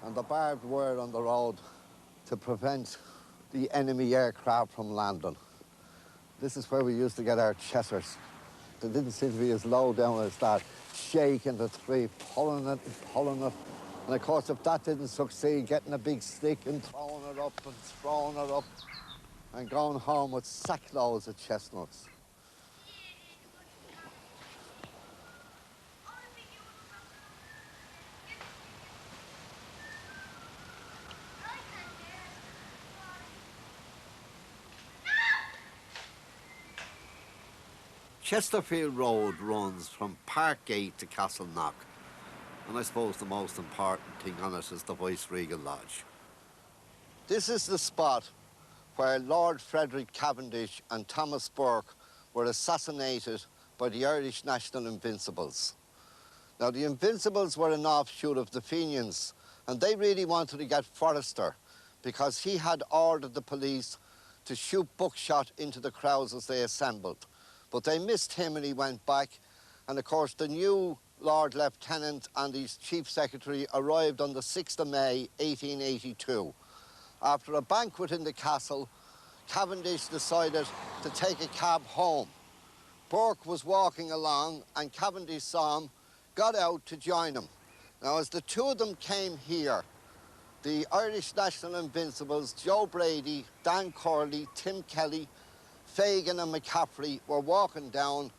and the barbed wire on the road to prevent the enemy aircraft from landing. This is where we used to get our chessers. They didn't seem to be as low down as that, shaking the tree, pulling it and pulling it. And of course, if that didn't succeed, getting a big stick and throwing it up and throwing it up and going home with sackloads of chestnuts. Chesterfield Road runs from Parkgate to Castleknock, and I suppose the most important thing on it is the Viceregal Lodge. This is the spot where Lord Frederick Cavendish and Thomas Burke were assassinated by the Irish National Invincibles. Now, the Invincibles were an offshoot of the Fenians, and they really wanted to get Forrester because he had ordered the police to shoot buckshot into the crowds as they assembled. But they missed him and he went back. And of course, the new Lord Lieutenant and his Chief Secretary arrived on the 6th of May, 1882. After a banquet in the castle, Cavendish decided to take a cab home. Burke was walking along and Cavendish saw him, got out to join him. Now, as the two of them came here, the Irish National Invincibles, Joe Brady, Dan Corley, Tim Kelly, Fagan and McCaffrey were walking down,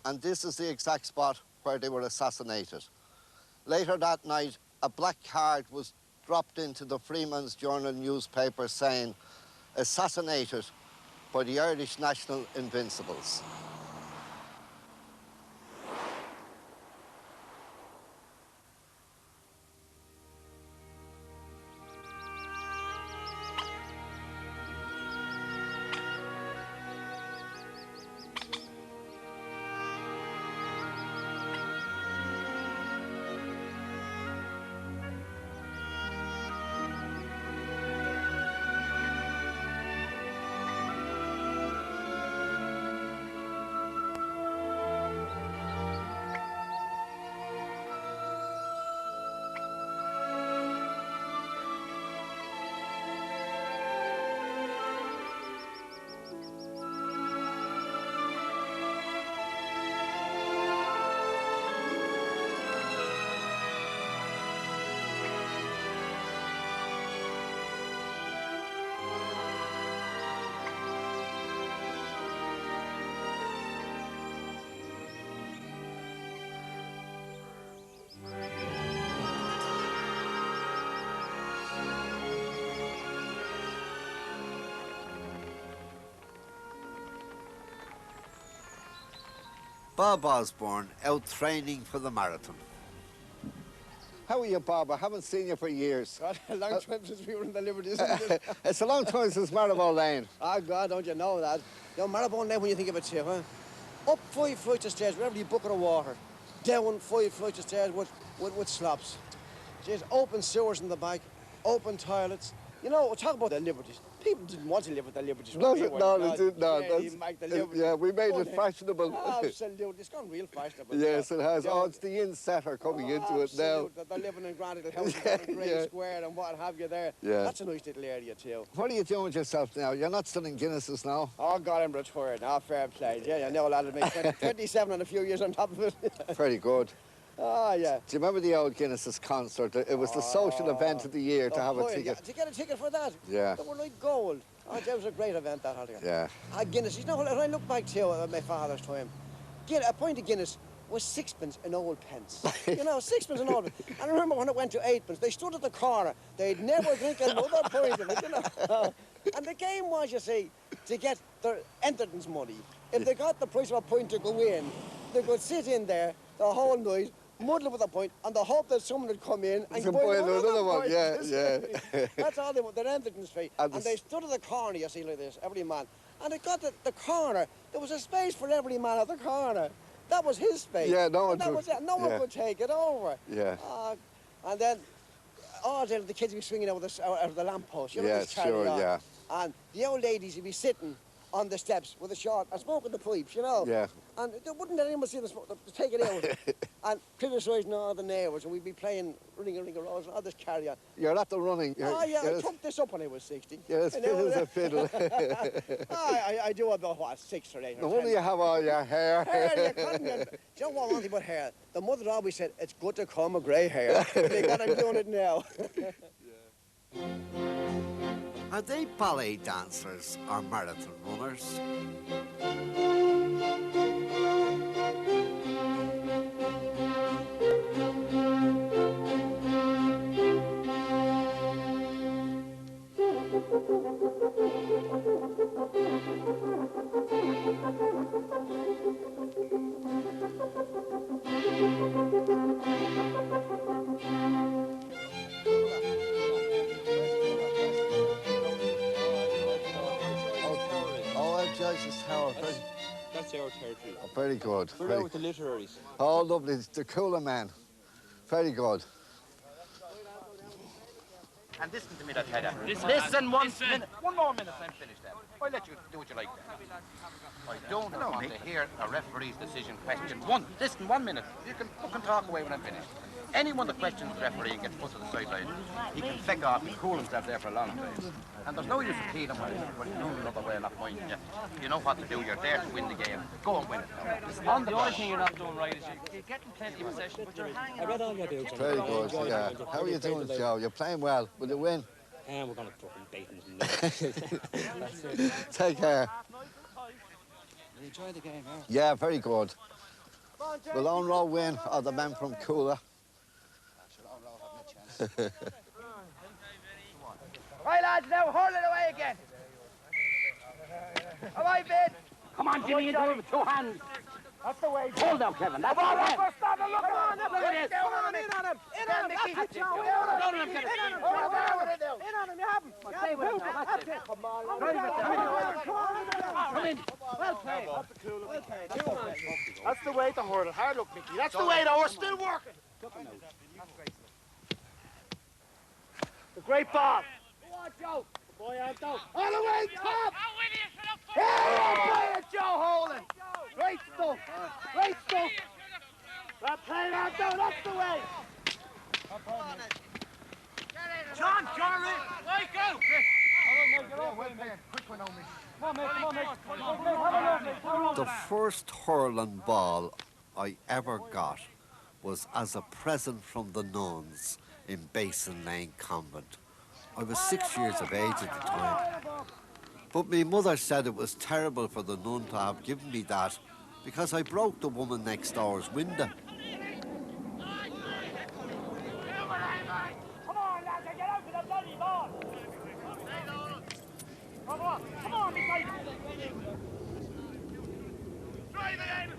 and this is the exact spot where they were assassinated. Later that night, a black card was dropped into the Freeman's Journal newspaper saying, assassinated by the Irish National Invincibles. Bob Osborne, out training for the marathon. How are you, Bob? I haven't seen you for years. God, a long time since we were in the Liberties, isn't it? It's a long time since Marylebone Lane. Oh, God, don't you know that? You know, Marylebone Lane, when you think of it, too, huh? Up 5 flights of stairs with every bucket of water. Down 5 flights of stairs with slops. Jeez, open sewers in the back, open toilets. You know, talk about the Liberties. People didn't want to live with the Liberties. No, they didn't. No, yeah, we made it fashionable. Absolutely. It's gone real fashionable. Yes, it has. Oh, it's the insetter coming into it now. They're living in grand little houses in Greaves Square and what have you there. Yeah. That's a nice little area, too. What are you doing with yourself now? You're not still in Guinnesses now? Oh, God, I'm retired now. Fair play. Yeah, you know a lot of me. 27 and a few years on top of it. Very good. Oh, yeah. Do you remember the old Guinness's concert? It was the social event of the year to have a ticket. Yeah. To get a ticket for that? Yeah. They were like gold. Oh, that was a great event, that altogether. Yeah. Guinness, you know, when I look back to at my father's time, a pint of Guinness was 6pence an old pence. You know, 6pence an old pence. And I remember when it went to 8pence, they stood at the corner. They'd never drink another pint of it, you know. And the game was, you see, to get their entrance money. If they got the price of a pint to go in, they could sit in there the whole night, muddle with a point, and the hope that someone would come in and buy another one. Yeah, yeah. That's all they want, their entrance fee. And they stood at the corner, you see, like this, every man. And they got the corner. There was a space for every man at the corner. That was his space. Yeah, no one one could take it over. Yeah. And then all day the kids would be swinging out of the lamppost. You know, yeah, sure, yeah. And the old ladies would be sitting on the steps with a short and smoking the pipes, you know. Yeah. And they wouldn't let anyone see the smoke, to take it out and criticising all the neighbours, and we'd be playing running a rose and all this carry on. You're at the running. I took this up when I was 60. You're as fit as a fiddle. I do about, what, 6 or 8 or No 10. wonder you have all your hair. Hair, you couldn't get... Do you know what, one thing about hair? The mother always said, it's good to comb a grey hair. Thank God I'm doing it now. Are they ballet dancers or marathon runners? That's our territory. Oh, very good. We're out with the literaries. Oh, lovely. The cooler man. Very good. And listen to me, I tell you. Listen 1 minute. 1 more minute, I'm finished then. I'll let you do what you like then. I don't want to hear a referee's decision questioned. Listen 1 minute. You can fucking talk away when I'm finished. Anyone that questions the referee and gets put to the sideline, he can feck off and cool himself there for a long time. And there's no use repeating him when you know another way of not pointing you. You know what to do. You're there to win the game. Go and win it. On the only thing you're not doing right is you're getting plenty of possession, but you're hanging. I read all your books. Very good, yeah. How are you doing, Joe? You're playing well. Will you win? And we're going to fucking bait him. Take care. You enjoy the game, huh? Yeah, very good. Will Owen Rowe win or the man from Cooler? Right, lads, now hurl it away again. Away, Ben. Come on, Jimmy, you do it with 2 hands. That's the way. Hold up, Kevin. That's the way. Come on, look at this. Come on, in on him. In on him. That's it, Joe. In on him. In on him. You have him. Stay with him. That's it. Come on. Come in. Well played. Well played. That's the way to hurl it. Hard luck, Mickey. That's the way to we're still working. The great ball. Go on, Joe. Boy, Anto. All the way top. Here you play it, Joe Holden. Great stuff. Great stuff. Well played, Anto. That's the way. John, wake up. The first hurling ball I ever got was as a present from the nuns in Basin Lane Convent. I was 6 years of age at the time. But my mother said it was terrible for the nun to have given me that because I broke the woman next door's window. Come on, lads, get out to the bloody ball. Come on, Mickey. Try the end.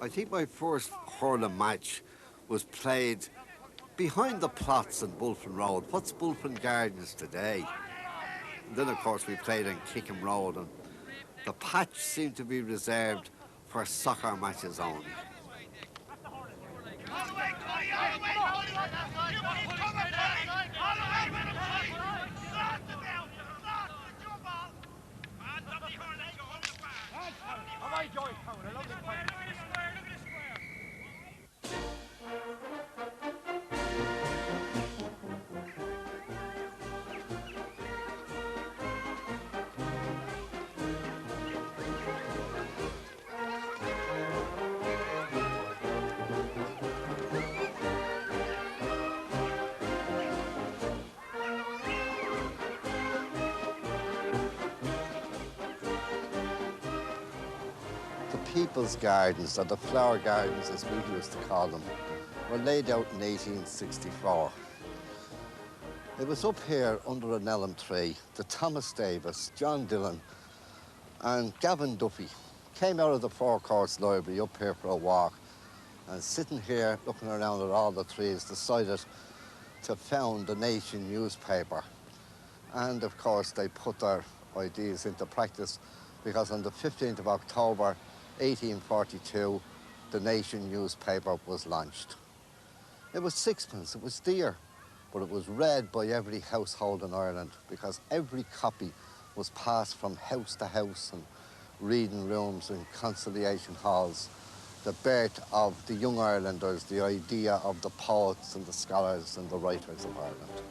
I think my first hurling match was played behind the plots in Bulfin Road. What's Bulfin Gardens today? And then, of course, we played in Kickham Road, and the patch seemed to be reserved for soccer matches only. People's Gardens, or the Flower Gardens as we used to call them, were laid out in 1864. It was up here under an elm tree that Thomas Davis, John Dillon and Gavin Duffy came out of the Four Courts Library up here for a walk, and sitting here looking around at all the trees decided to found the Nation newspaper. And of course they put their ideas into practice because on the 15th of October 1842, the Nation newspaper was launched. It was sixpence, it was dear, but it was read by every household in Ireland because every copy was passed from house to house and reading rooms and conciliation halls. The birth of the young Irelanders, the idea of the poets and the scholars and the writers of Ireland.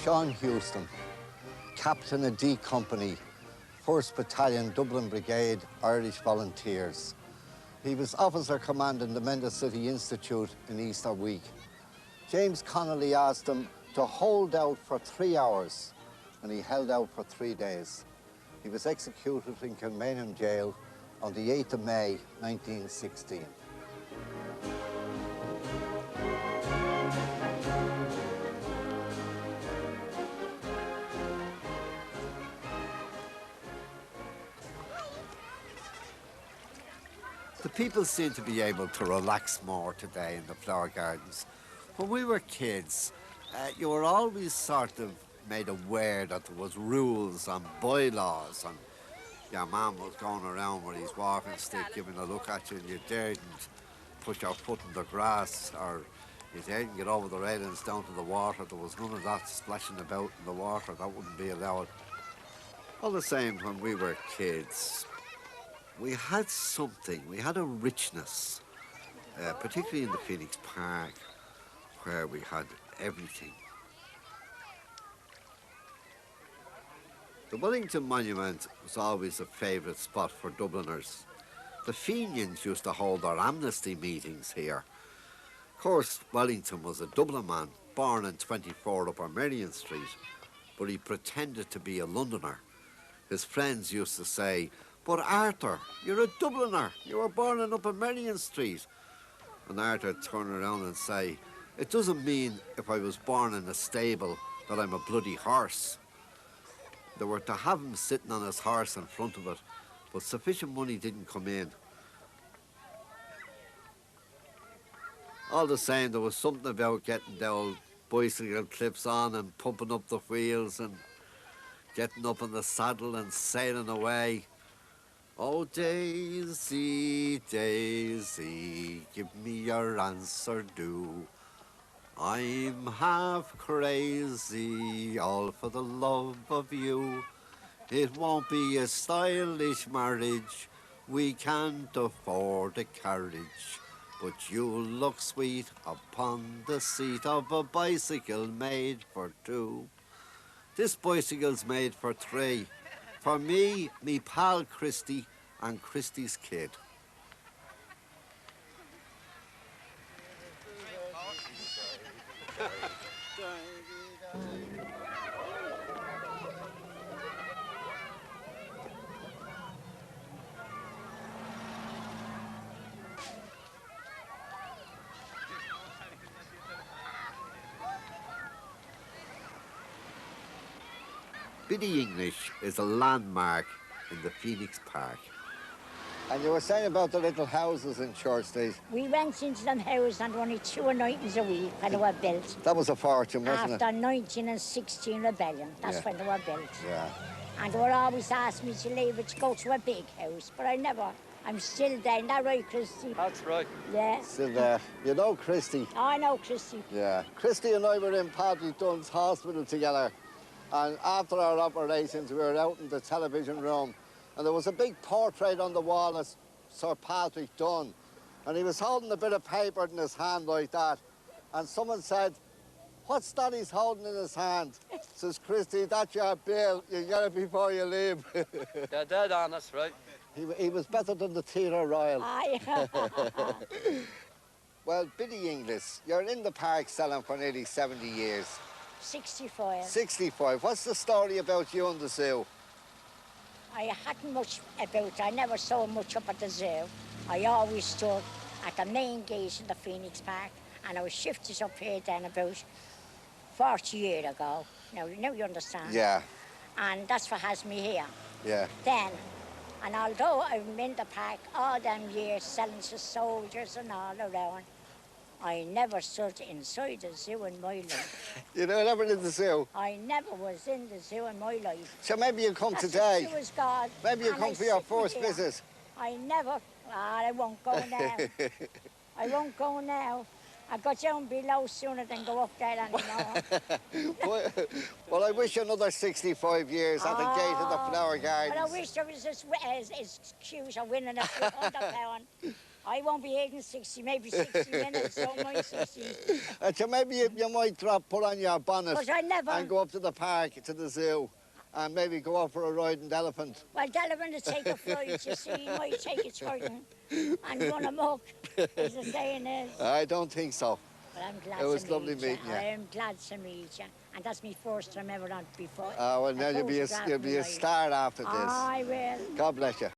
Sean Houston, Captain of D Company, 1st Battalion, Dublin Brigade, Irish Volunteers. He was officer commanding the Mendes City Institute in Easter week. James Connolly asked him to hold out for 3 hours, and he held out for 3 days. He was executed in Kilmainham Jail on the 8th of May, 1916. The people seem to be able to relax more today in the flower gardens. When we were kids, you were always sort of made aware that there was rules and bylaws, and your man was going around with his walking stick giving a look at you, and you daredn't put your foot in the grass, or you daredn't get over the railings down to the water. There was none of that splashing about in the water. That wouldn't be allowed. All the same, when we were kids, we had something, we had a richness, particularly in the Phoenix Park, where we had everything. The Wellington Monument was always a favourite spot for Dubliners. The Fenians used to hold their amnesty meetings here. Of course, Wellington was a Dublin man, born in 24 Upper Merrion Street, but he pretended to be a Londoner. His friends used to say, "But Arthur, you're a Dubliner. You were born in Upper Merrion Street." And Arthur would turn around and say, "It doesn't mean if I was born in a stable that I'm a bloody horse." They were to have him sitting on his horse in front of it, but sufficient money didn't come in. All the same, there was something about getting the old bicycle clips on and pumping up the wheels and getting up in the saddle and sailing away. Oh, Daisy, Daisy, give me your answer, do. I'm half crazy, all for the love of you. It won't be a stylish marriage, we can't afford a carriage, but you'll look sweet upon the seat of a bicycle made for two. This bicycle's made for three. For me, me pal Christy, and Christy's kid. Biddy English is a landmark in the Phoenix Park. And you were saying about the little houses in Church Street. We went into them houses and only 2 nights a week when they were built. That was a fortune, wasn't it? After 1916 rebellion, that's when they were built. Yeah. And they were always asking me to leave it to go to a big house, but I never. I'm still there, isn't that right, Christy? That's right. Yeah. Still there. You know Christy? I know Christy. Yeah. Christy and I were in Paddy Dunn's hospital together. And after our operations, we were out in the television room, and there was a big portrait on the wall of Sir Patrick Dunn. And he was holding a bit of paper in his hand like that. And someone said, "What's that he's holding in his hand?" Says Christy, "That's your bill. You get it before you leave." You're dead on, that's right. He was better than the Theatre Royal. Aye. Well, Biddy English, you're in the park selling for nearly 70 years. 65. 65. What's the story about you and the zoo? I hadn't much about, I never saw much up at the zoo. I always stood at the main gate in the Phoenix Park, and I was shifted up here then about 40 years ago. Now you understand. Yeah, And that's what has me here. yeah. Then, and although I'm in the park all them years selling to soldiers and all around, I never stood inside the zoo in my life. You know, never in the zoo. I never was in the zoo in my life. So maybe you come That's today. The zoo is God. Maybe you and come I for your sit first here. visit. I never, I won't go now. I won't go now. I go down below sooner than go up there anymore. Well, I wish you another 65 years at the gate of the flower gardens. But I wish there was this excuse of winning a few £100. I won't be 60, maybe 60 minutes, don't mind 60. So maybe you might put on your bonnet But I never. and go up to the park, to the zoo, and maybe go out for a ride in the elephant. Well, the elephant will take a flight, you see, he might take a turn and run amok, as the saying is. I don't think so. But I'm glad It was to meet lovely meeting you. I'm glad to meet you. And that's my first time ever on before. Well, now you'll be a star after this. I will. God bless you.